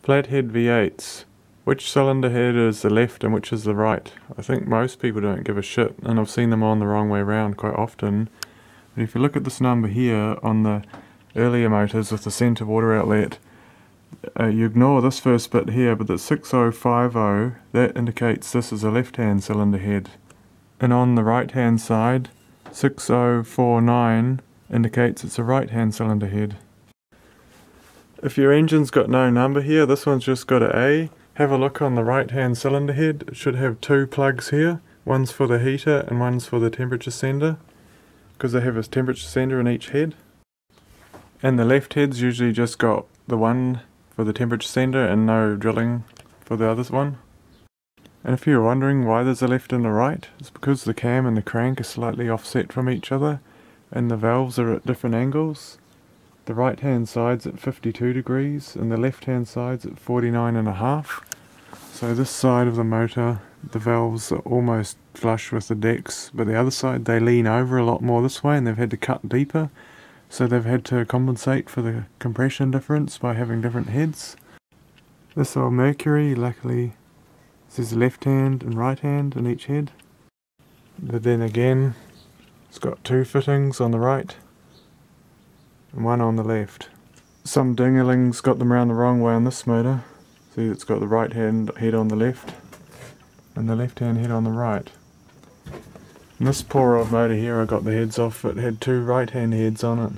Flathead V8s. Which cylinder head is the left and which is the right? I think most people don't give a shit, and I've seen them on the wrong way around quite often. But if you look at this number here on the earlier motors with the centre water outlet, you ignore this first bit here, but the 6050, that indicates this is a left-hand cylinder head. And on the right-hand side, 6049 indicates it's a right-hand cylinder head. If your engine's got no number here, this one's just got an A. Have a look on the right-hand cylinder head. It should have two plugs here. One's for the heater and one's for the temperature sender, because they have a temperature sender in each head. And the left head's usually just got the one for the temperature sender and no drilling for the other one. And if you're wondering why there's a left and a right, it's because the cam and the crank are slightly offset from each other and the valves are at different angles. The right hand side's at 52 degrees and the left hand side's at 49.5. So this side of the motor, the valves are almost flush with the decks, but the other side they lean over a lot more this way and they've had to cut deeper. So they've had to compensate for the compression difference by having different heads. This old Mercury, luckily, says left hand and right hand in each head. But then again, it's got two fittings on the right and one on the left. Some dingerlings got them around the wrong way on this motor. See, it's got the right hand head on the left and the left hand head on the right. And this poor old motor here, I got the heads off, it had two right hand heads on it.